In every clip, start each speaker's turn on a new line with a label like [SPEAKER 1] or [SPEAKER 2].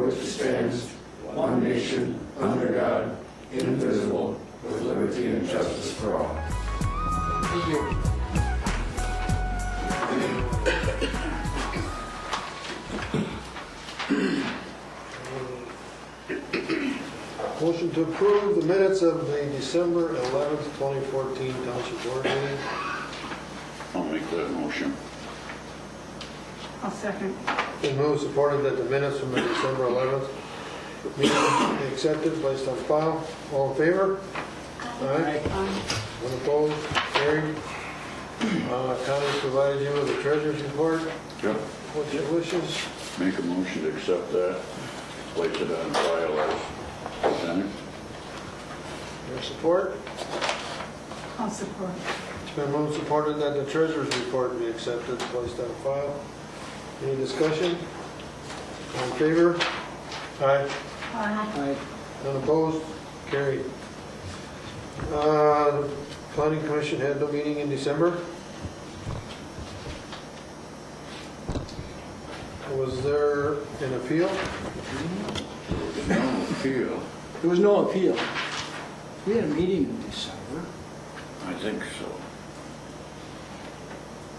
[SPEAKER 1] which stands, one nation, under God, indivisible, with liberty and justice for all.
[SPEAKER 2] Thank you. Motion to approve the minutes of the December 11th, 2014 Township Board meeting.
[SPEAKER 3] I'll make that motion.
[SPEAKER 4] I'll second.
[SPEAKER 2] Been moved, supported that the minutes from the December 11th meeting be accepted, placed on file. All in favor? Aye. None opposed? Carried. Connie provided you with a treasurer's report.
[SPEAKER 3] Yep.
[SPEAKER 2] What's your wishes?
[SPEAKER 3] Make a motion to accept that. Place it on file as presented.
[SPEAKER 2] Your support?
[SPEAKER 4] I'll support.
[SPEAKER 2] It's been moved, supported that the treasurer's report be accepted, placed on file. Any discussion? All in favor? Aye.
[SPEAKER 4] Aye.
[SPEAKER 2] None opposed? Carried. The Planning Commission had no meeting in December. Was there an appeal?
[SPEAKER 3] No appeal.
[SPEAKER 5] There was no appeal. We had a meeting in December.
[SPEAKER 3] I think so.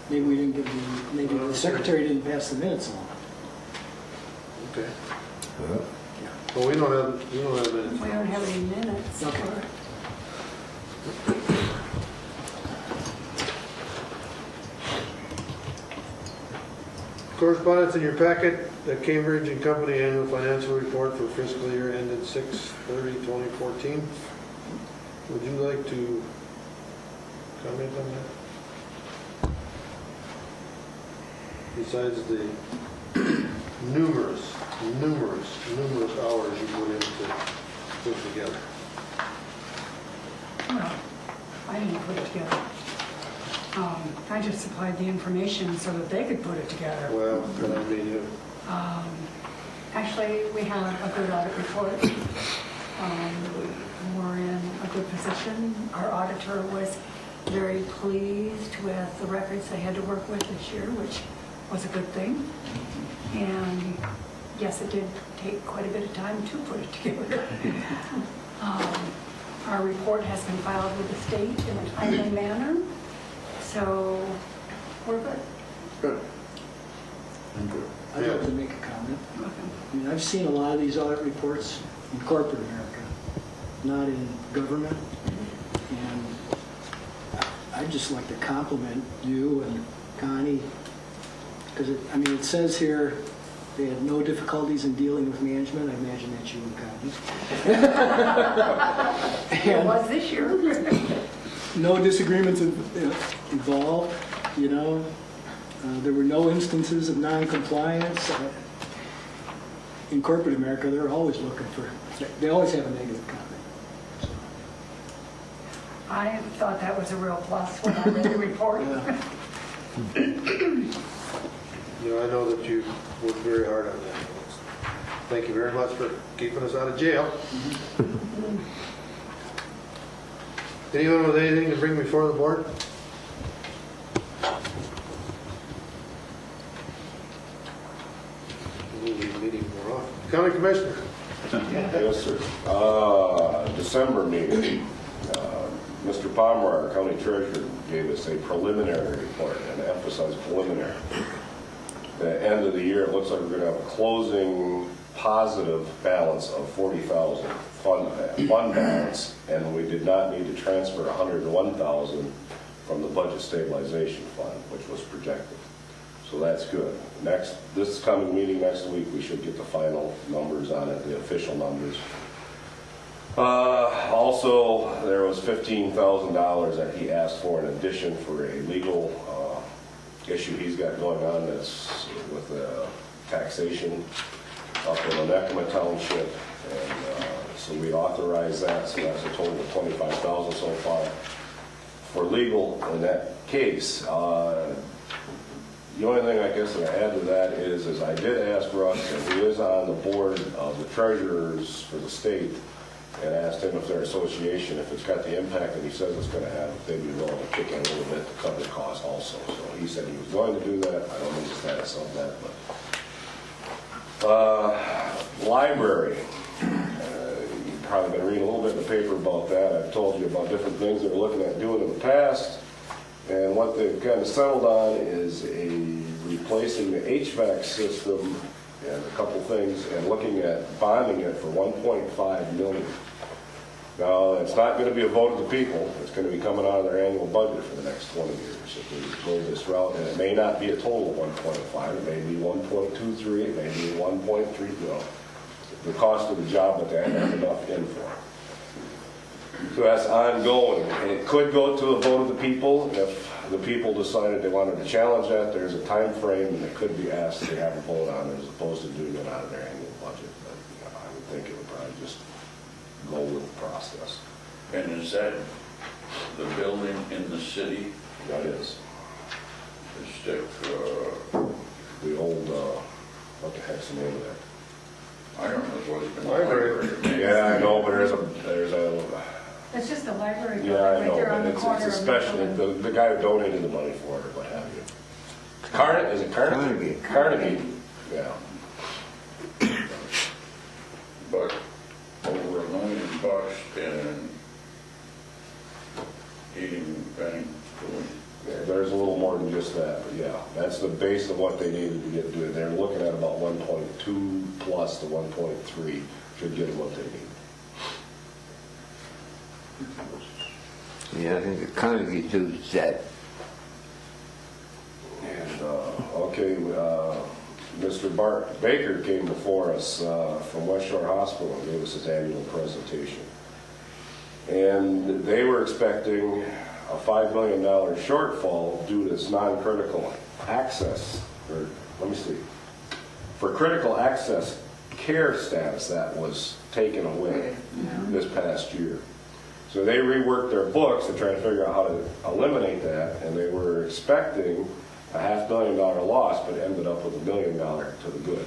[SPEAKER 5] Maybe we didn't give the, maybe the secretary didn't pass the minutes along.
[SPEAKER 2] Okay. Well, we don't have minutes.
[SPEAKER 4] We don't have any minutes.
[SPEAKER 5] Okay.
[SPEAKER 2] Correspondence in your packet, the Cambridge and Company Annual Financial Report for fiscal year ended 6/30/2014. Would you like to comment on that? Besides the numerous hours you put into put together.
[SPEAKER 4] Well, I didn't put it together. I just supplied the information so that they could put it together.
[SPEAKER 2] Well, but I mean,
[SPEAKER 4] Actually, we had a good audit report. We're in a good position. Our auditor was very pleased with the records they had to work with this year, which was a good thing. And yes, it did take quite a bit of time to put it together. Our report has been filed with the state in a timely manner, so we're good.
[SPEAKER 3] Good. Thank you.
[SPEAKER 5] I'd like to make a comment.
[SPEAKER 4] Okay.
[SPEAKER 5] I mean, I've seen a lot of these audit reports in corporate America, not in government. And I'd just like to compliment you and Connie, because I mean, it says here they had no difficulties in dealing with management. I imagine that's you and Connie.
[SPEAKER 4] It was this year.
[SPEAKER 5] No disagreements involved, you know. There were no instances of non-compliance. In corporate America, they're always looking for, they always have a negative comment. So.
[SPEAKER 4] I thought that was a real plus when I read the report.
[SPEAKER 5] Yeah.
[SPEAKER 2] you know, I know that you worked very hard on that. Thank you very much for keeping us out of jail. Anyone with anything to bring before the board? We'll be meeting more often. County Commissioner.
[SPEAKER 1] Yes, sir. December meeting, Mr. Palmer, our county treasurer, gave us a preliminary report, and emphasized preliminary. The end of the year, it looks like we're going to have a closing positive balance of $40,000 fund balance, and we did not need to transfer $101,000 from the budget stabilization fund, which was projected. So that's good. This coming meeting next week, we should get the final numbers on it, the official numbers. Also, there was $15,000 that he asked for in addition for a legal issue he's got going on that's with taxation up in Manistee Township, and so we authorized that. So that's a total of $25,000 so far for legal in that case. The only thing I guess that I add to that is I did ask Russ, and he is on the board of the treasurers for the state, and asked him if their association, if it's got the impact that he says it's going to have, if they'd be willing to kick in a little bit to cover the cost also. So he said he was going to do that. I don't know the status of that, but library. You've probably been reading a little bit in the paper about that. I've told you about different things they're looking at doing in the past. And what they've kind of settled on is replacing the HVAC system and a couple things, and looking at bonding it for $1.5 million. Now, it's not going to be a vote of the people. It's going to be coming out of their annual budget for the next 20 years if we go this route. And it may not be a total of 1.5. It may be 1.23. It may be 1.3. You know, the cost of the job that they have enough in for. So that's ongoing. And it could go to a vote of the people. If the people decided they wanted to challenge that, there's a time frame, and it could be asked to have a vote on it as opposed to doing it out of their annual budget. But you know, I would think it would probably just go with the process.
[SPEAKER 3] And is that the building in the city?
[SPEAKER 1] That is.
[SPEAKER 3] The stick,
[SPEAKER 1] The old, what the heck's the name of that?
[SPEAKER 3] I don't know, it's always been the
[SPEAKER 2] Library.
[SPEAKER 3] library.
[SPEAKER 1] Yeah, I know, but there's a,
[SPEAKER 4] It's just a library building
[SPEAKER 1] yeah, I
[SPEAKER 4] right
[SPEAKER 1] know,
[SPEAKER 4] there on
[SPEAKER 1] but
[SPEAKER 4] the
[SPEAKER 1] it's
[SPEAKER 4] corner
[SPEAKER 1] a
[SPEAKER 4] of
[SPEAKER 1] special,
[SPEAKER 4] Mitchell
[SPEAKER 1] the guy who donated the money for it, or what have you. Is it Carnegie? Carnegie, yeah.
[SPEAKER 3] But over $1 million in heating and cooling.
[SPEAKER 1] Yeah, there's a little more than just that, but yeah, that's the base of what they needed to get doing. They're looking at about 1.2 plus to 1.3 should get them what they need.
[SPEAKER 6] Yeah, I think the Carnegie does that.
[SPEAKER 1] And, okay, Mr. Bart Baker came before us from West Shore Hospital and gave us his annual presentation. And they were expecting a $5 million shortfall due to this non-critical access, or let me see, for critical access care status that was taken away this past year. So they reworked their books to try to figure out how to eliminate that, and they were expecting a $500,000 loss, but ended up with $1 million to the good,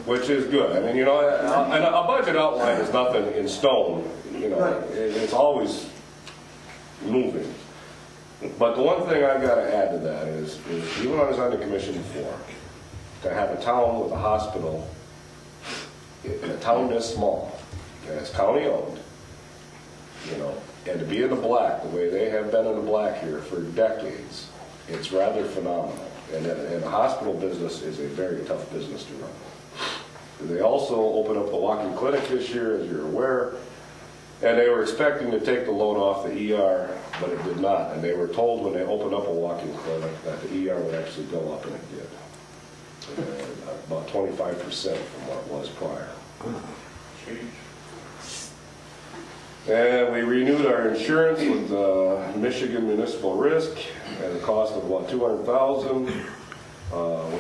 [SPEAKER 1] which is good. I mean, you know, a budget outline is nothing in stone. You know, it's always moving. But the one thing I've got to add to that is even when I was on the commission before, to have a town with a hospital in a town this small, and it's county owned, you know, and to be in the black the way they have been in the black here for decades, it's rather phenomenal. And the hospital business is a very tough business to run. They also opened up a walk-in clinic this year, as you're aware, and they were expecting to take the load off the ER, but it did not. And they were told when they opened up a walk-in clinic that the ER would actually go up, and it did. About 25% from what it was prior. And we renewed our insurance with Michigan Municipal Risk at a cost of about $200,000.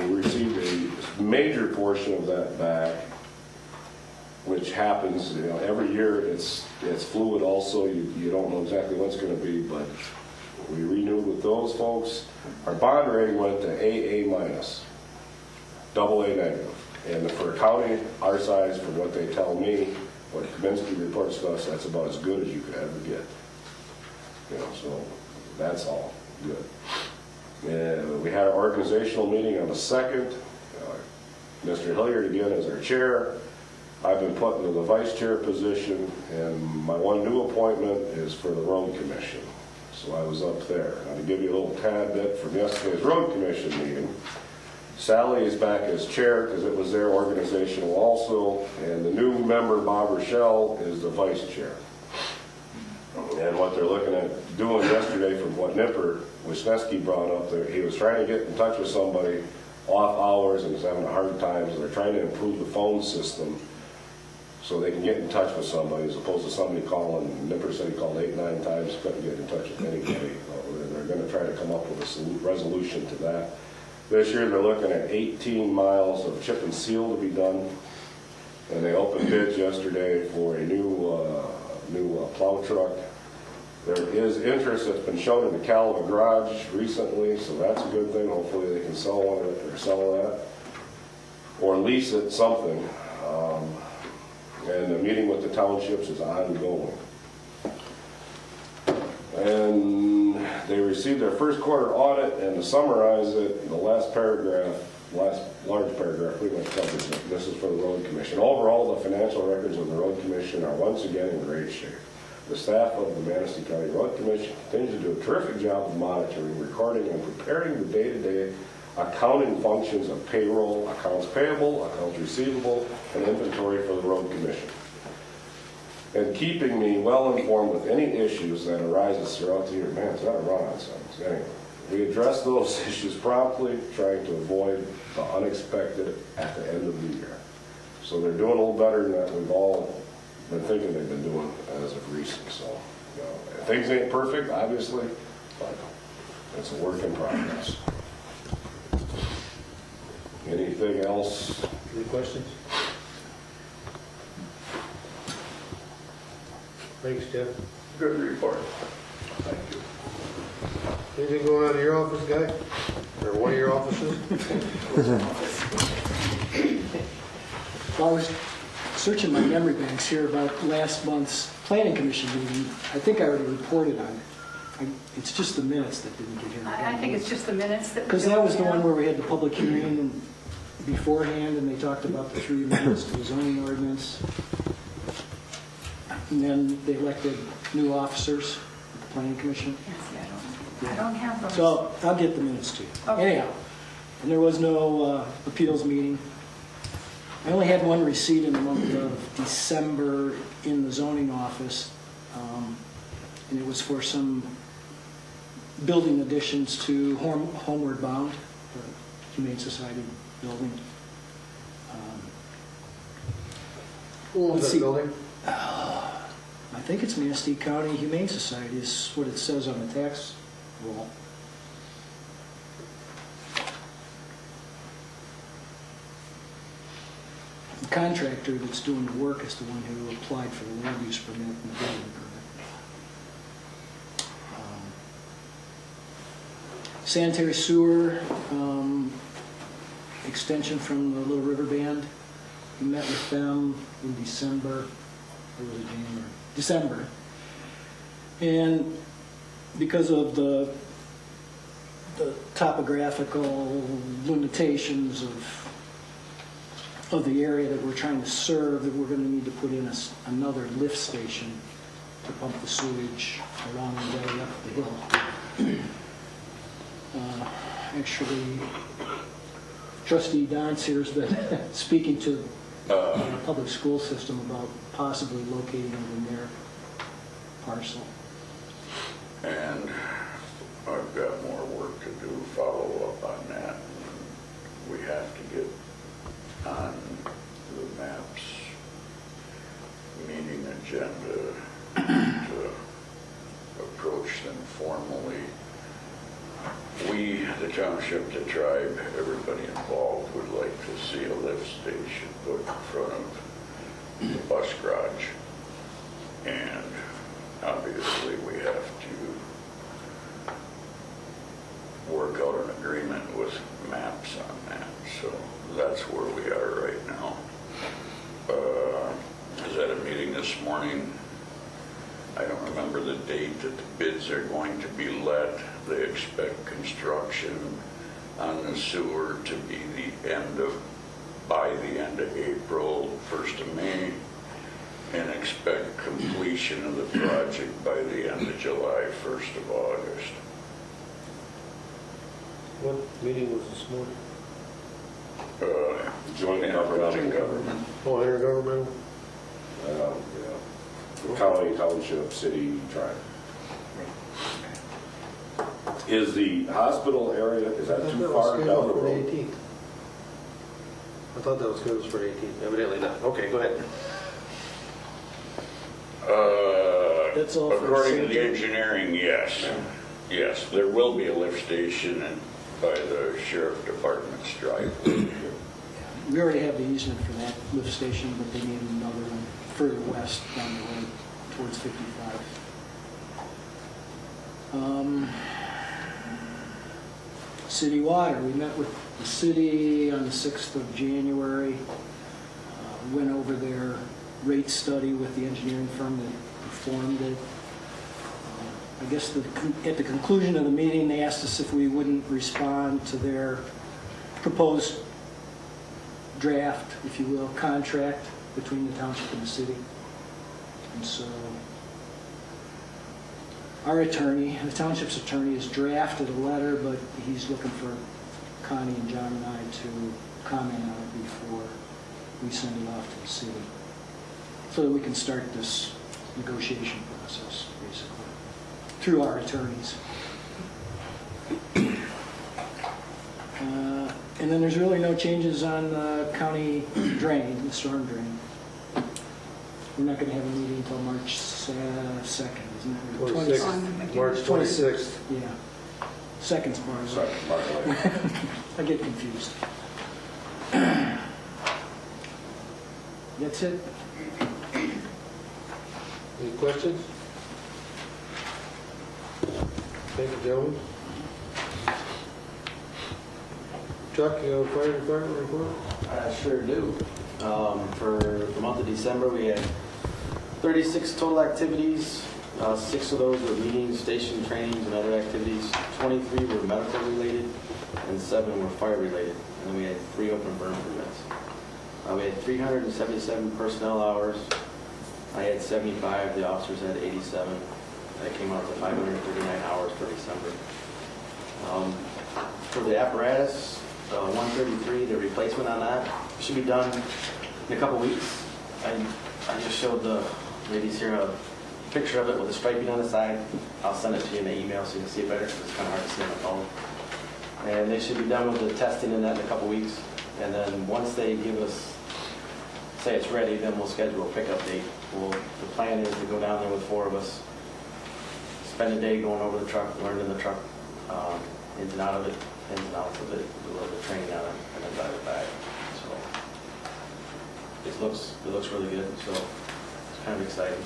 [SPEAKER 1] We received a major portion of that back, which happens, you know, every year. It's fluid also. You don't know exactly what's going to be, but we renewed with those folks. Our bond rating went to AA minus, AA negative. And for a county our size, from what they tell me, what Manistee reports to us, that's about as good as you could ever get. You know, so that's all good. And we had our organizational meeting on the 2nd. Mr. Hilliard again is our chair. I've been put into the vice chair position, and my one new appointment is for the road commission. So I was up there. Now, to give you a little tad bit from yesterday's road commission meeting, Sally is back as chair because it was their organizational also, and the new member, Bob Rochelle, is the vice chair. And what they're looking at doing yesterday, from what Nipper Wisniewski brought up there, he was trying to get in touch with somebody off hours and was having a hard time, so they're trying to improve the phone system so they can get in touch with somebody as opposed to somebody calling. Nipper said he called 8, 9 times, couldn't get in touch with anybody. They're going to try to come up with a resolution to that. This year they're looking at 18 miles of chip and seal to be done, and they opened bids yesterday for a new plow truck. There is interest that's been shown in the Calva garage recently, so that's a good thing. Hopefully they can sell one or sell that, or lease it, something. And the meeting with the townships is ongoing. And they received their first quarter audit, and to summarize it, the last paragraph last large paragraph pretty much covers it. This is for the road commission. Overall, the financial records of the road commission are once again in great shape. The staff of the Manistee County Road Commission continues to do a terrific job of monitoring, recording, and preparing the day-to-day accounting functions of payroll, accounts payable, accounts receivable, and inventory for the road commission, and keeping me well informed with any issues that arises throughout the year. Man, it's not a run-on sentence. Anyway, we address those issues promptly, trying to avoid the unexpected at the end of the year. So they're doing a little better than that we've all been thinking they've been doing as of recent. So, you know, things ain't perfect, obviously, but it's a work in progress. Anything else?
[SPEAKER 2] Any questions? Thanks, Jeff.
[SPEAKER 3] Good report.
[SPEAKER 1] Thank you.
[SPEAKER 2] Anything going on in your office, Guy? Or one of your offices?
[SPEAKER 5] Well, I was searching my memory banks here about last month's planning commission meeting. I think I already reported on it. It's just the minutes that didn't get here.
[SPEAKER 4] I think it's just the minutes that.
[SPEAKER 5] Because that was the one where we had the public hearing beforehand, and they talked about the 3 amendments to the zoning ordinance. And then they elected new officers at the planning commission.
[SPEAKER 4] I don't have those.
[SPEAKER 5] So I'll get the minutes to you.
[SPEAKER 4] Okay.
[SPEAKER 5] Anyhow, and there was no appeals meeting. I only had one receipt in the month of December in the zoning office, and it was for some building additions to Homeward Bound, the Humane Society building.
[SPEAKER 2] Who owns
[SPEAKER 5] Let's
[SPEAKER 2] that
[SPEAKER 5] see.
[SPEAKER 2] building?
[SPEAKER 5] I think it's Manistee County Humane Society is what it says on the tax roll. The contractor that's doing the work is the one who applied for the land use permit and the building permit. Sanitary sewer extension from the Little River Band. We met with them in December, or was it January? December. And because of the topographical limitations of the area that we're trying to serve, that we're going to need to put in another lift station to pump the sewage along the way up the hill. Actually, Trustee Don's here has been speaking to the public school system about possibly locating it in their parcel.
[SPEAKER 3] And I've got more work to do, follow up on that. We have to get on the MAPS meeting agenda to approach them formally. We, the township, the tribe, everybody involved would like to see a lift station put in front of the bus garage. And obviously we have to work out an agreement with MAPS on that. So that's where we are right now. I was at a meeting this morning. I don't remember the date that the bids are going to be let. They expect construction on the sewer to be by the end of April, 1st of May, and expect completion of the project by the end of July, 1st of August.
[SPEAKER 2] What meeting was this morning?
[SPEAKER 1] Joint government.
[SPEAKER 2] Oh, intergovernmental?
[SPEAKER 1] Yeah. County, township, city, tribe. Is the hospital area, is that too far down the
[SPEAKER 2] For the
[SPEAKER 1] road?
[SPEAKER 2] 18th. I thought that was scheduled for the 18th. Evidently not. Okay, go ahead.
[SPEAKER 5] That's all for
[SPEAKER 3] According to the
[SPEAKER 5] sanitary?
[SPEAKER 3] engineering, yes. Yes, there will be a lift station by the sheriff department's driveway.
[SPEAKER 5] We already have the easement for that lift station, but they need another one further west down the road towards 55. City water, we met with the city on the 6th of January, went over their rate study with the engineering firm that performed it. I guess at the conclusion of the meeting, they asked us if we wouldn't respond to their proposed draft, if you will, contract between the township and the city. And so our attorney, the township's attorney, has drafted a letter, but he's looking for Connie and John and I to comment on it before we send it off to the city, so that we can start this negotiation process, basically, through our attorneys. And then there's really no changes on the county drain, the storm drain. We're not going to have a meeting until March 2nd, isn't it?
[SPEAKER 2] 26th, March 26th.
[SPEAKER 5] Yeah. Second's March.
[SPEAKER 1] Sorry, Mark,
[SPEAKER 5] I get confused. That's it.
[SPEAKER 2] Any questions? Thank you, gentlemen. Chuck, you have a fire department report?
[SPEAKER 7] I sure do. For the month of December, we had 36 total activities. 6 of those were meetings, station trainings, and other activities. 23 were medical related, and 7 were fire related. And then we had 3 open burn permits. We had 377 personnel hours. I had 75. The officers had 87. That came out to 539 hours for December. For the apparatus, 133, the replacement on that should be done in a couple weeks. I just showed the ladies here a picture of it with the striping on the side. I'll send it to you in the email so you can see it better, because it's kind of hard to see on the phone. And they should be done with the testing in that in a couple weeks. And then once they give us, say it's ready, then we'll schedule a pickup date. The plan is to go down there with 4 of us, spend a day going over the truck, learning the truck, ins and outs of it, do a little bit of training on it, and then drive it back. So it looks really good. So it's kind of exciting.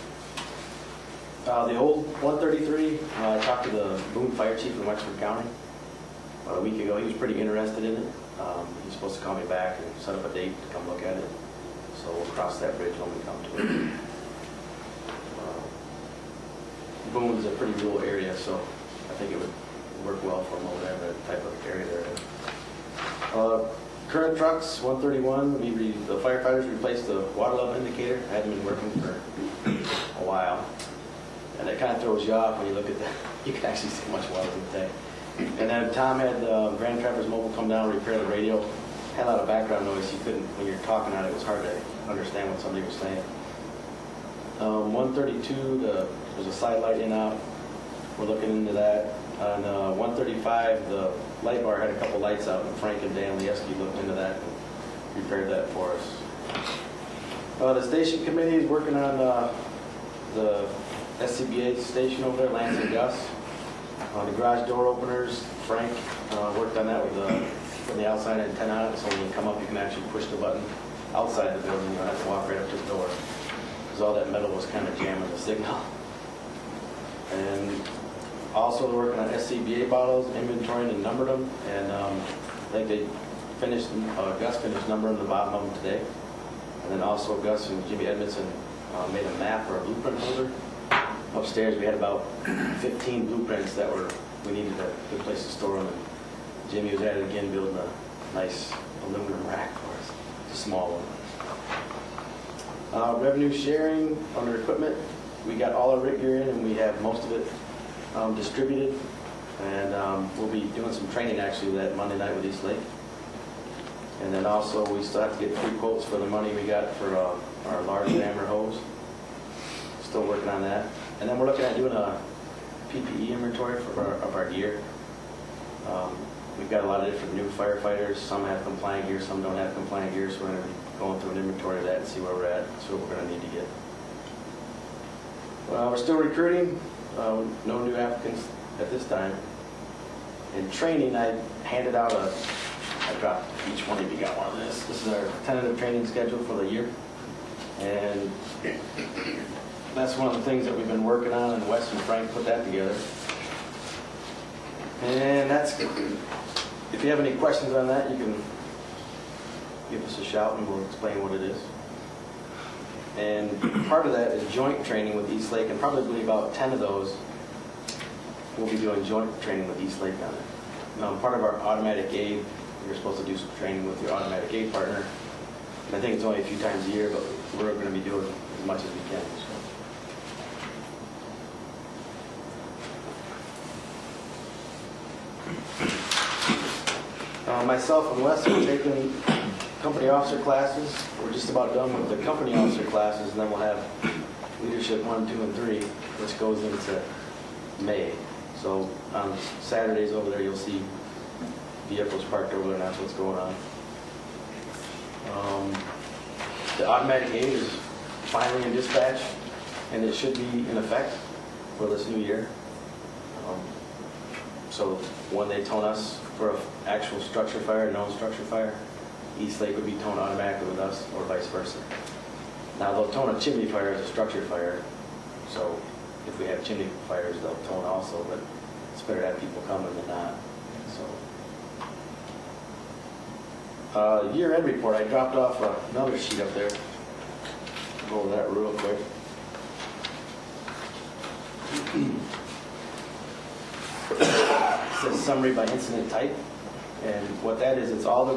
[SPEAKER 7] The old 133, I talked to the Boone Fire Chief in Wexford County about a week ago. He was pretty interested in it. He's supposed to call me back and set up a date to come look at it. So we'll cross that bridge when we come to it. Boone is a pretty rural area, so I think it would work well for them over there in the type of area they're in. Current trucks, 131, the firefighters replaced the water level indicator. It hadn't been working for a while. And it kind of throws you off when you look at that. You can actually see how much water in the tank. And then Tom had Grand Traverse Mobile come down and repair the radio. Had a lot of background noise. You couldn't, when you're talking on it, it was hard to understand what somebody was saying. 132, there's a side light in out. We're looking into that. On 135, the light bar had a couple lights out, and Frank and Dan Lieski looked into that and repaired that for us. The station committee is working on the SCBA station over there, Lance and Gus. The garage door openers, Frank worked on that with the outside antenna on it, so when you come up, you can actually push the button outside the building. You don't have to walk right up to the door, because all that metal was kind of jamming the signal. And also they're working on SCBA bottles, inventorying and numbered them, and I think they finished, Gus finished numbering the bottom of them today. And then also Gus and Jimmy Edmondson made a map or a blueprint holder. Upstairs we had about 15 blueprints that we needed a good place to store them. And Jimmy was at it again, building a nice aluminum rack for us, it's a small one. Revenue sharing under equipment, we got all our rig gear in, and we have most of it distributed. And we'll be doing some training actually that Monday night with East Lake. And then also we still have to get 3 quotes for the money we got for our large diameter hose. Still working on that. And then we're looking at doing a PPE inventory of our gear. We've got a lot of different new firefighters. Some have compliant gear, some don't have compliant gear. So we're going to be going through an inventory of that and see where we're at, see what we're going to need to get. We're still recruiting. No new applicants at this time. In training, I handed out I dropped each one of you got one of this. This is our tentative training schedule for the year. And that's one of the things that we've been working on, and Wes and Frank put that together. And that's, if you have any questions on that, you can give us a shout and we'll explain what it is. And part of that is joint training with East Lake, and probably about 10 of those we'll be doing joint training with East Lake on it. Part of our automatic aid you're supposed to do some training with your automatic aid partner. And I think it's only a few times a year, but we're going to be doing as much as we can. So. Myself and Wes are taking company officer classes. We're just about done with the company officer classes, and then we'll have leadership 1, 2, and 3, which goes into May. So on Saturdays over there, you'll see vehicles parked over there, and that's what's going on. The automatic aid is finally in dispatch, and it should be in effect for this new year. So when they tone us for an actual structure fire, known structure fire, East Lake would be toned automatically with us, or vice versa. Now they'll tone a chimney fire as a structure fire, so if we have chimney fires, they'll tone also, but it's better to have people coming than not. So, year-end report, I dropped off another sheet up there. Go over that real quick. It says summary by incident type, and what that is, it's all the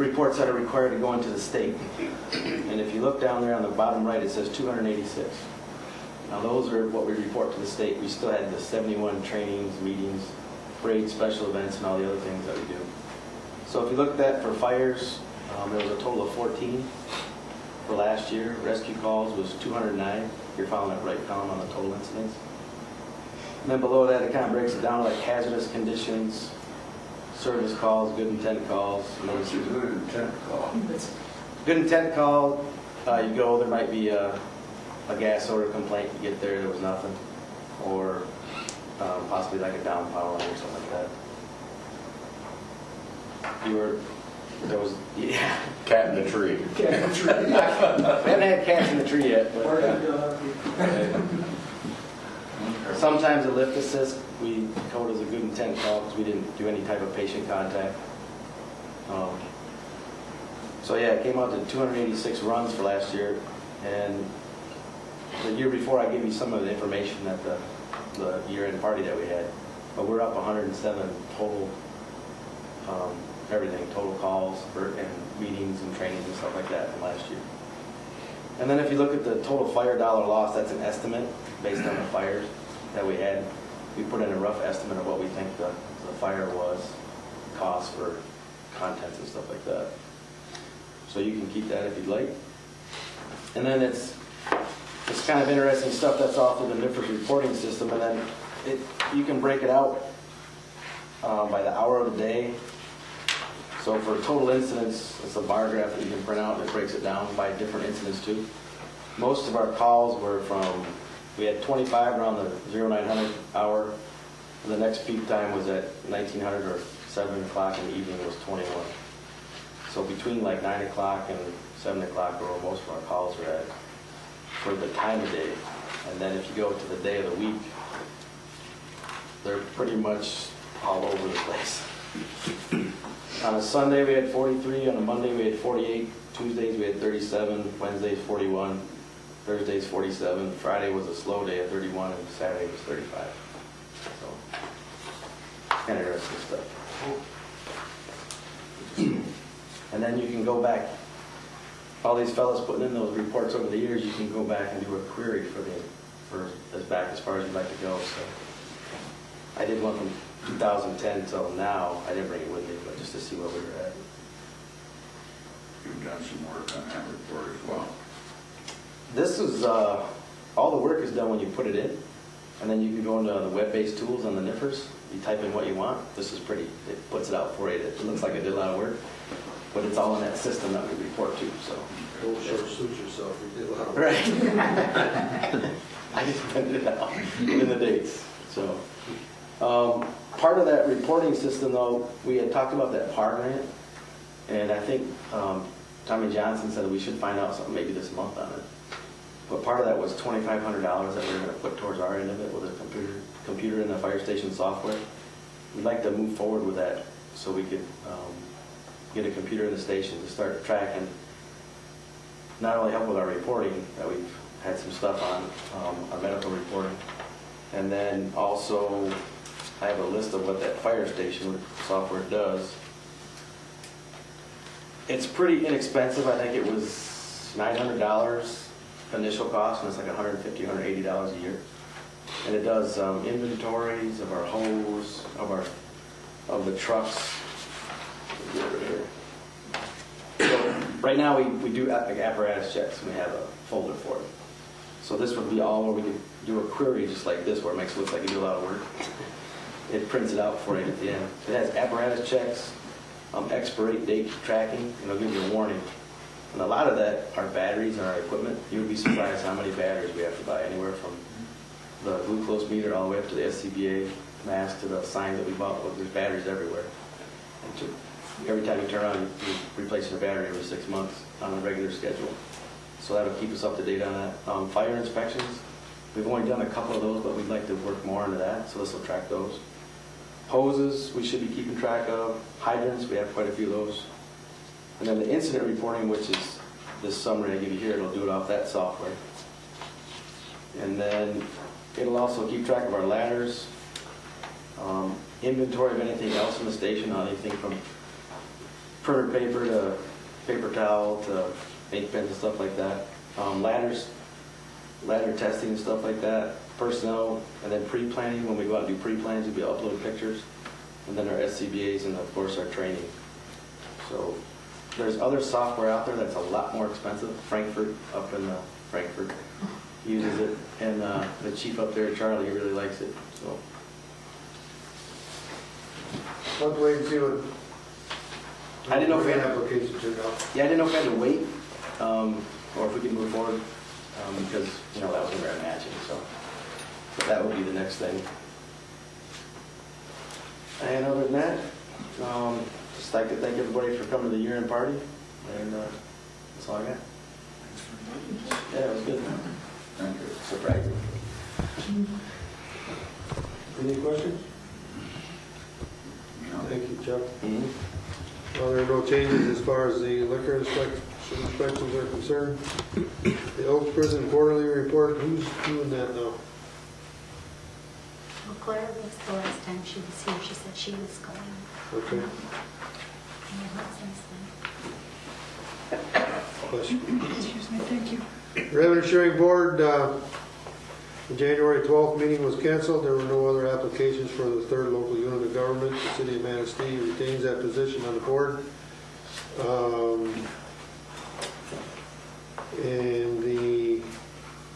[SPEAKER 7] reports that are required to go into the state. And if you look down there on the bottom right, it says 286. Now those are what we report to the state. We still had the 71 trainings, meetings, parades, special events, and all the other things that we do. So if you look at that for fires, there was a total of 14 for last year. Rescue calls was 209. You're following that right column on the total incidents. And then below that, it kind of breaks it down like hazardous conditions, service calls, good intent calls.
[SPEAKER 3] What's a good intent call?
[SPEAKER 7] Good intent call, you go, there might be a gas odor complaint, you get there was nothing. Or possibly like a down power line or something like that. There was, yeah.
[SPEAKER 1] Cat in the tree.
[SPEAKER 7] We haven't had cats in the tree yet, but sometimes a lift assist, we code as a good intent call because we didn't do any type of patient contact. So yeah, it came out to 286 runs for last year, and the year before I gave you some of the information at the year-end party that we had, but we're up 107 total, everything, total calls and meetings and trainings and stuff like that from last year. And then if you look at the total fire dollar loss, that's an estimate based on the fires that we had. We put in a rough estimate of what we think the fire was, cost for contents and stuff like that. So you can keep that if you'd like. And then it's kind of interesting stuff that's off of the NIFRS reporting system, and then you can break it out by the hour of the day. So for total incidents, it's a bar graph that you can print out, and it breaks it down by different incidents too. Most of our calls were we had 25 around the 0900 hour. The next peak time was at 1900 or 7 o'clock in the evening, it was 21. So between like 9 o'clock and 7 o'clock are where most of our calls are at for the time of day. And then if you go to the day of the week, they're pretty much all over the place. On a Sunday we had 43, on a Monday we had 48, Tuesdays we had 37, Wednesdays 41, Thursdays 47, Friday was a slow day at 31, and Saturday was 35. So, kind of interesting stuff. And then you can go back, all these fellas putting in those reports over the years, you can go back and do a query for as far as you'd like to go. So I did one from 2010 till now. I didn't bring it with me, but just to see where we were at.
[SPEAKER 3] You've done some work on that report as well.
[SPEAKER 7] This is, all the work is done when you put it in, and then you can go into the web-based tools on the NIFRS. You type in what you want. This is pretty, it puts it out for you. It looks like it did a lot of work, but it's all in that system that we report to, so.
[SPEAKER 2] Don't short suit yourself, you did a lot of
[SPEAKER 7] Right. I just printed it out in the dates, so. Part of that reporting system, though, we had talked about that PAR grant, and I think Tommy Johnson said that we should find out something maybe this month on it. But part of that was $2,500 that we were going to put towards our end of it with a computer and the fire station software. We'd like to move forward with that so we could get a computer in the station to start tracking, not only help with our reporting that we've had some stuff on, our medical reporting, and then also I have a list of what that fire station software does. It's pretty inexpensive. I think it was $900 initial cost, and it's like $150, $180 a year. And it does inventories of our hose, of the trucks. So right now we do apparatus checks, and we have a folder for it. So this would be all where we could do a query just like this, where it makes it look like you do a lot of work. It prints it out for you at the end. It has apparatus checks, expire date tracking, and it'll give you a warning. And a lot of that are batteries and our equipment. You would be surprised how many batteries we have to buy, anywhere from the glucose meter all the way up to the SCBA mask to the sign that we bought. There's batteries everywhere. And every time you turn around, you're replacing a battery every 6 months on a regular schedule. So that'll keep us up to date on that. Fire inspections, we've only done a couple of those, but we'd like to work more into that, so this will track those. Hoses, we should be keeping track of. Hydrants, we have quite a few of those. And then the incident reporting, which is this summary I give you here, it'll do it off that software. And then it'll also keep track of our ladders, inventory of anything else in the station, anything from printer paper to paper towel to ink pens and stuff like that. Ladder testing and stuff like that. Personnel, and then pre-planning. When we go out and do pre-plans, we'll be uploading pictures. And then our SCBAs and, of course, our training. So there's other software out there that's a lot more expensive. Frankfurt, up in Frankfurt, uses it. And the chief up there, Charlie, really likes it. So.
[SPEAKER 2] Let's wait and see what.
[SPEAKER 7] I didn't know if we had
[SPEAKER 2] application turned out.
[SPEAKER 7] Yeah, I didn't know if we had to wait or if we could move forward because, that was going to be our matching. So that would be the next thing. And other than that, just like to thank everybody for coming to the year-end party. And that's all I got. Yeah, it was good.
[SPEAKER 3] Thank you.
[SPEAKER 7] Surprising.
[SPEAKER 2] Any questions?
[SPEAKER 3] No.
[SPEAKER 2] Thank you, Chuck.
[SPEAKER 7] Mm-hmm.
[SPEAKER 2] Well, there are no changes as far as the liquor inspections are concerned. The Oak Prison Quarterly Report, who's doing that now?
[SPEAKER 8] Well, Claire was the last time she was here. She said she was going.
[SPEAKER 2] Okay.
[SPEAKER 8] And not since then.
[SPEAKER 2] Bless you.
[SPEAKER 4] Excuse me, thank you.
[SPEAKER 2] Revenue Sharing Board, the January 12th meeting was canceled. There were no other applications for the third local unit of government. The city of Manistee retains that position on the board. And the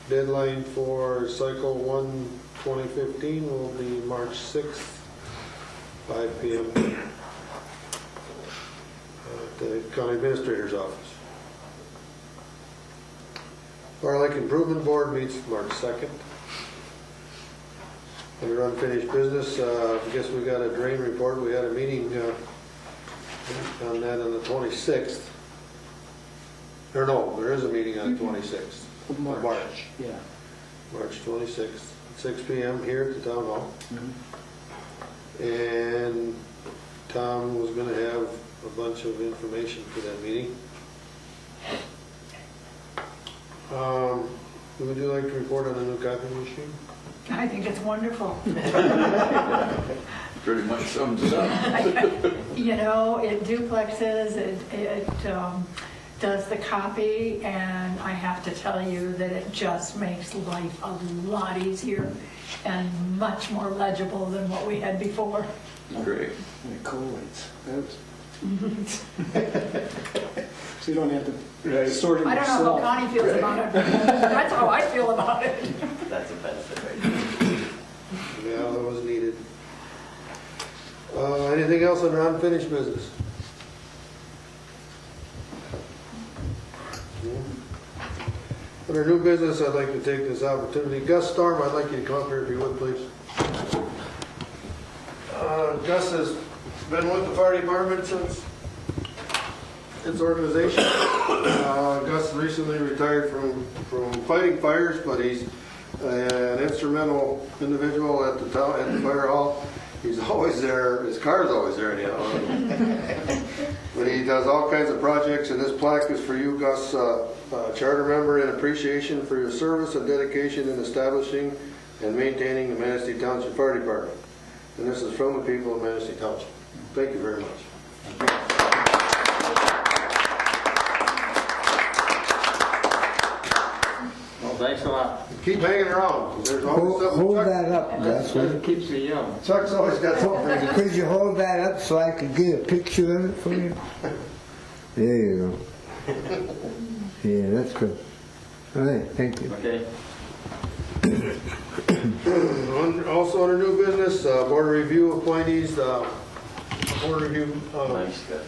[SPEAKER 2] deadline for Cycle 1 2015 will be March 6th, 5 p.m. at the County Administrator's office. Far Lake Improvement Board meets March 2nd. Under unfinished business, I guess we got a drain report. We had a meeting on that on the 26th. Or no, there is a meeting on the 26th.
[SPEAKER 5] Of March. Yeah.
[SPEAKER 2] March 26th, 6 p.m. here at the Town Hall. And Tom was going to have a bunch of information for that meeting. Would you like to report on the new copy machine?
[SPEAKER 4] I think it's wonderful.
[SPEAKER 3] Pretty much sums it up.
[SPEAKER 4] It duplexes, it does the copy, and I have to tell you that it just makes life a lot easier and much more legible than what we had before.
[SPEAKER 3] Great.
[SPEAKER 5] And it collates. So you don't have to sort it
[SPEAKER 4] I don't know
[SPEAKER 5] yourself.
[SPEAKER 4] how Connie feels about it. That's how I feel about it.
[SPEAKER 7] That's a benefit right there.
[SPEAKER 2] Yeah, that was needed. Anything else on unfinished business? Under new business, I'd like to take this opportunity. Gus Storm, I'd like you to come up here if you would, please. Gus has been with the fire department since its organization. Gus recently retired from fighting fires, but he's an instrumental individual at the fire hall. He's always there. His car's always there anyhow. But he does all kinds of projects, and this plaque is for you, Gus, charter member, in appreciation for your service and dedication in establishing and maintaining the Manistee Township Fire Department. And this is from the people of Manistee Township. Thank you very much.
[SPEAKER 9] Well, thanks a lot.
[SPEAKER 2] Keep hanging around, 'cause there's always something.
[SPEAKER 6] Hold that up, Dustin.
[SPEAKER 9] It keeps me young.
[SPEAKER 2] Chuck's always got something.
[SPEAKER 6] Could you hold that up so I could get a picture of it for you? There you go. Yeah, that's good. All right, thank you.
[SPEAKER 9] Okay.
[SPEAKER 2] Also under new business, board of review appointees, board review
[SPEAKER 9] Nice, good.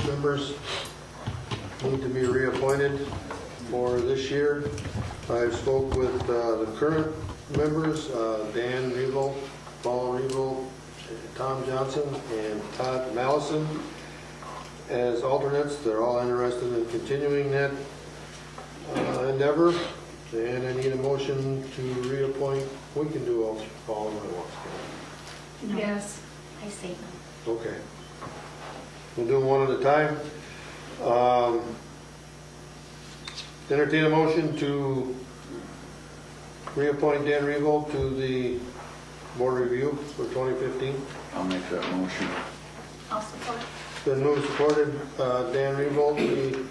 [SPEAKER 2] members need to be reappointed for this year. I spoke with the current members, Dan Revel, Paul Revel, Tom Johnson, and Todd Mallison as alternates. They're all interested in continuing that endeavor. And I need a motion to reappoint. We can do all of them at once.
[SPEAKER 4] Yes.
[SPEAKER 8] I say no.
[SPEAKER 2] Okay. We'll do them one at a time. Entertain a motion to reappoint Dan Revel to the board review for 2015.
[SPEAKER 3] I'll make that motion.
[SPEAKER 8] I'll support.
[SPEAKER 2] Been moved and supported, Dan Revel be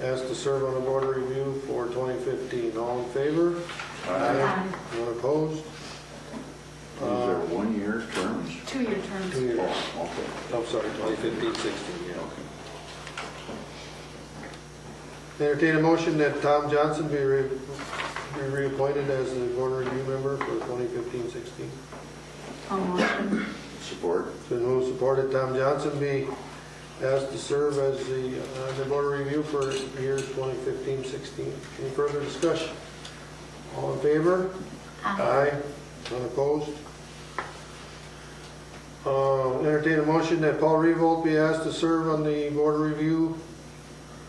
[SPEAKER 2] asked to serve on the board of review for 2015. All in favor?
[SPEAKER 8] Aye.
[SPEAKER 2] None opposed?
[SPEAKER 3] These are 1 year terms.
[SPEAKER 4] 2-year terms.
[SPEAKER 2] 2 years.
[SPEAKER 3] Oh, okay.
[SPEAKER 2] I'm sorry, 2015, 16, yeah.
[SPEAKER 3] Okay.
[SPEAKER 2] Entertain a motion that Tom Johnson be reappointed as the board review member for 2015-16.
[SPEAKER 4] I'll motion.
[SPEAKER 3] Support.
[SPEAKER 2] It's been moved and supported, Tom Johnson be asked to serve as the board review for years 2015-16. Any further discussion? All in favor? Aye. None opposed? Entertain a motion that Paul Revolt be asked to serve on the board review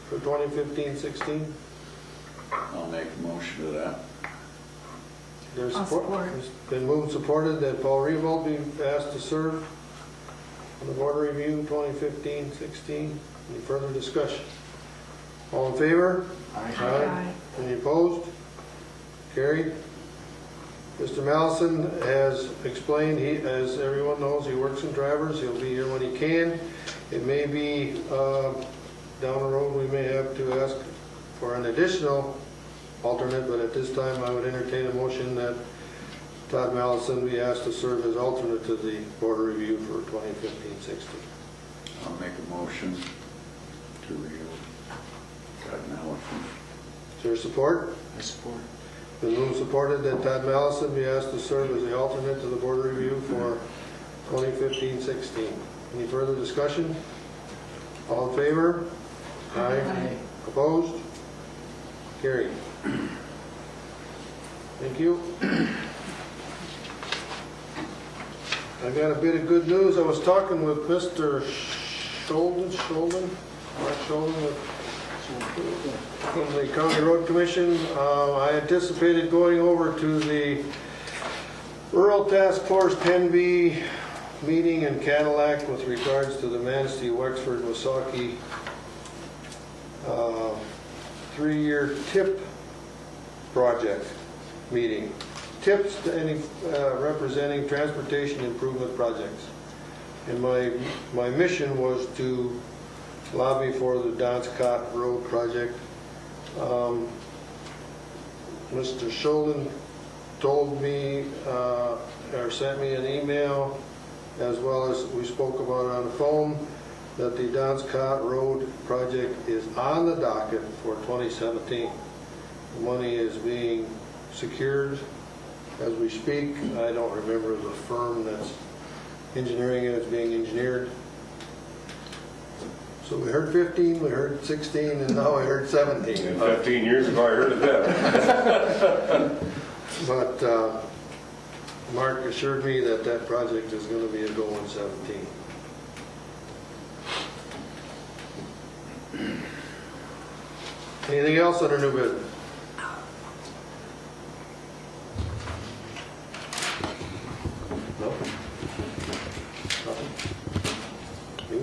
[SPEAKER 2] for 2015-16.
[SPEAKER 3] I'll make a motion to that.
[SPEAKER 2] There's
[SPEAKER 4] I'll support.
[SPEAKER 2] It's been moved and supported that Paul Revolt be asked to serve on the board review 2015-16. Any further discussion? All in favor?
[SPEAKER 4] Aye.
[SPEAKER 2] Any opposed? Carried. Mr. Mallison has explained, as everyone knows, he works in Travers. He'll be here when he can. It may be down the road we may have to ask for an additional alternate, but at this time I would entertain a motion that Todd Mallison be asked to serve as alternate to the board of review for 2015-16.
[SPEAKER 3] I'll make a motion to Todd Mallison.
[SPEAKER 2] Is there support?
[SPEAKER 5] I support.
[SPEAKER 2] Been moved and supported that Todd Mallison be asked to serve as the alternate to the board of review for 2015-16. Any further discussion? All in favor? Aye. Opposed? Carried. Thank you. I got a bit of good news. I was talking with Mr. Mark Scholden from the County Road Commission. I anticipated going over to the Rural Task Force 10B meeting in Cadillac with regards to the Manistee, Wexford, Wasaki 3-year TIP project meeting. TIPs to any representing transportation improvement projects. And my mission was to lobby for the Donscott Road project. Mr. Scholden told me, or sent me an email, as well as we spoke about it on the phone, that the Donscott Road project is on the docket for 2017. The money is being secured as we speak. I don't remember the firm that's engineering it. It's being engineered. So we heard 15, we heard 16, and now I heard 17.
[SPEAKER 1] And 15 years ago, I heard it then.
[SPEAKER 2] But Mark assured me that that project is going to be a go in 17. Anything else under new business? No? Nothing? You?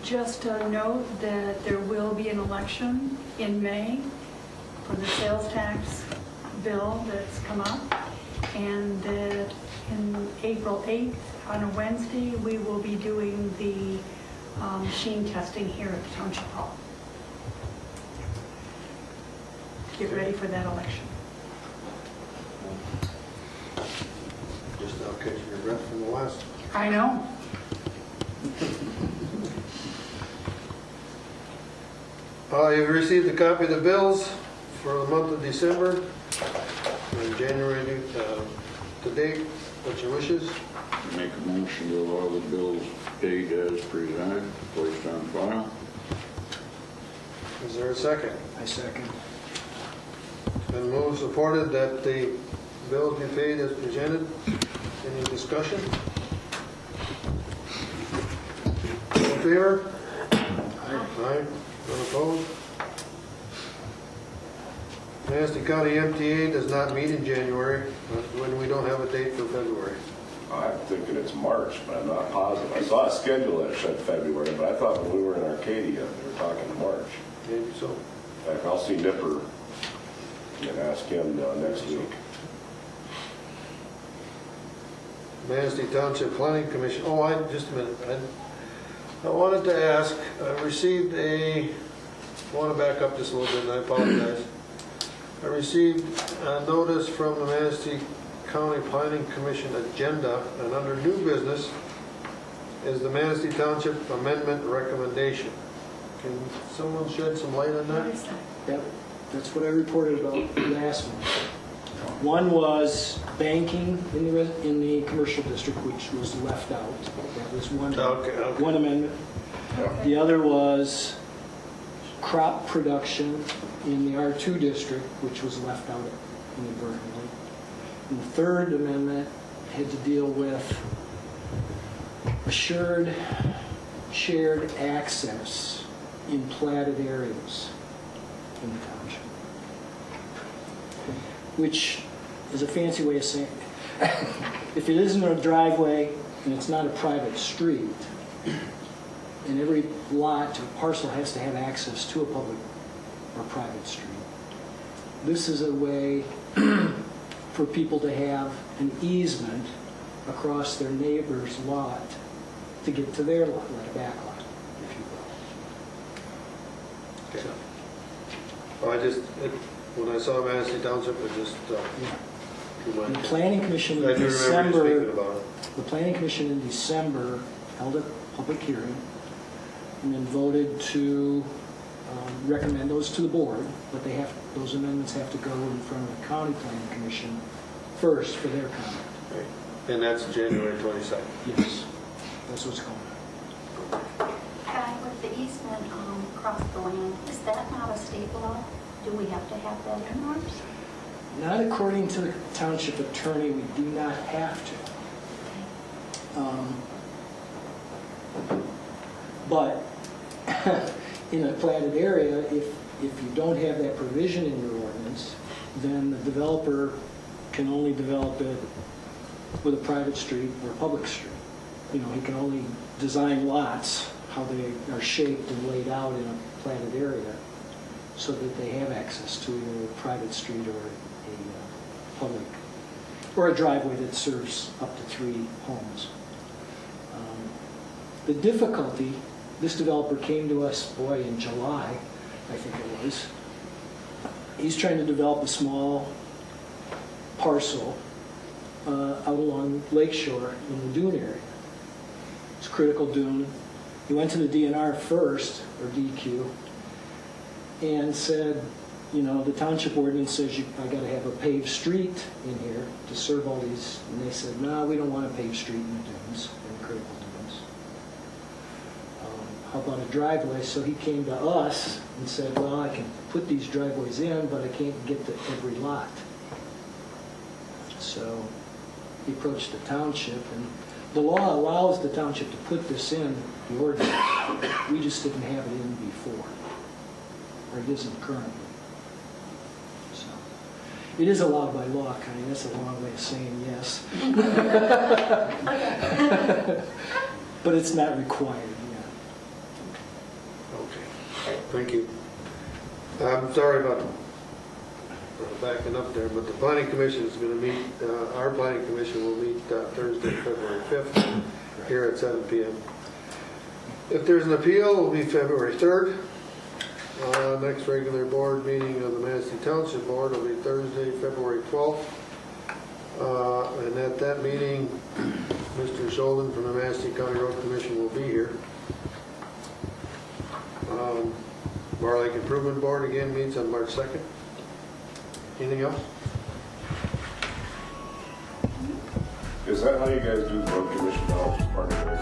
[SPEAKER 4] Just a note that there will be an election in May for the sales tax bill that's come up, and that in April 8th, on a Wednesday, we will be doing the machine testing here at the Township Hall. Get ready for that election.
[SPEAKER 2] Just now catching your breath from the last.
[SPEAKER 4] I know.
[SPEAKER 2] You've received a copy of the bills for the month of December and January to date. What's your wishes?
[SPEAKER 3] Make a motion to allow the bills paid as presented, placed on file.
[SPEAKER 2] Is there a second?
[SPEAKER 5] I second.
[SPEAKER 2] Been moved, supported that the bills be paid as presented. Any discussion? All in favor? Aye. None opposed? Manistee County MTA does not meet in January, when we don't have a date for February.
[SPEAKER 1] I'm thinking it's March, but I'm not positive. I saw a schedule that said February, but I thought when we were in Arcadia, they were talking March.
[SPEAKER 2] Maybe so.
[SPEAKER 1] In fact, I'll see Nipper and ask him next week.
[SPEAKER 2] Manistee Township Planning Commission, just a minute. I wanted to ask, I received I want to back up just a little bit, and I apologize. I received a notice from the Manistee County Planning Commission agenda, and under new business is the Manistee Township Amendment Recommendation. Can someone shed some light on that?
[SPEAKER 5] Yep, that's what I reported about last month. One was banking in the commercial district, which was left out. That was one amendment. The other was crop production in the R2 district, which was left out inadvertently. And the third amendment had to deal with assured shared access in platted areas in the township, which is a fancy way of saying, if it isn't a driveway and it's not a private street, and every lot or parcel has to have access to a public or private street, this is a way for people to have an easement across their neighbor's lot to get to their lot, like a back lot, if you will.
[SPEAKER 2] Okay. When I saw Manistee Township, it just
[SPEAKER 5] The Planning Commission
[SPEAKER 2] I
[SPEAKER 5] in
[SPEAKER 2] do remember you speaking
[SPEAKER 5] December,
[SPEAKER 2] about it.
[SPEAKER 5] the Planning Commission in December held a public hearing and then voted to recommend those to the board, but those amendments have to go in front of the County Planning Commission first for their comment.
[SPEAKER 2] Right. And that's January 22nd.
[SPEAKER 5] Yes, that's what's going on.
[SPEAKER 8] Guy, with the easement across the land, is that not a state law? Do we have to have that in ours?
[SPEAKER 5] Not according to the township attorney, we do not have to. But in a platted area, if you don't have that provision in your ordinance, then the developer can only develop it with a private street or a public street. He can only design lots how they are shaped and laid out in a platted area so that they have access to either a private street or a public, or a driveway that serves up to 3 homes. The difficulty, this developer came to us, in July, I think it was. He's trying to develop a small parcel out along Lakeshore in the dune area. It's critical dune. He went to the DNR first, or DQ, and said, the township ordinance says I got to have a paved street in here to serve all these. And they said, no, we don't want a paved street in the dunes, in the critical dunes. How about a driveway? So he came to us and said, well, I can put these driveways in, but I can't get to every lot. So he approached the township, and the law allows the township to put this in the ordinance. We just didn't have it in before, or it isn't currently. So it is allowed by law, Connie. That's a long way of saying yes. But it's not required yet.
[SPEAKER 2] Okay. Thank you. I'm sorry about backing up there, but the planning commission is gonna meet, our planning commission will meet Thursday, February 5th, here at 7 PM. If there's an appeal, it'll be February 3rd. Next regular board meeting of the Manistee Township Board will be Thursday, February 12th. And at that meeting, Mr. Sheldon from the Manistee County Road Commission will be here. Bar Lake Improvement Board again meets on March 2nd. Anything else?
[SPEAKER 1] Is that how you guys do the road commission now, just part of it?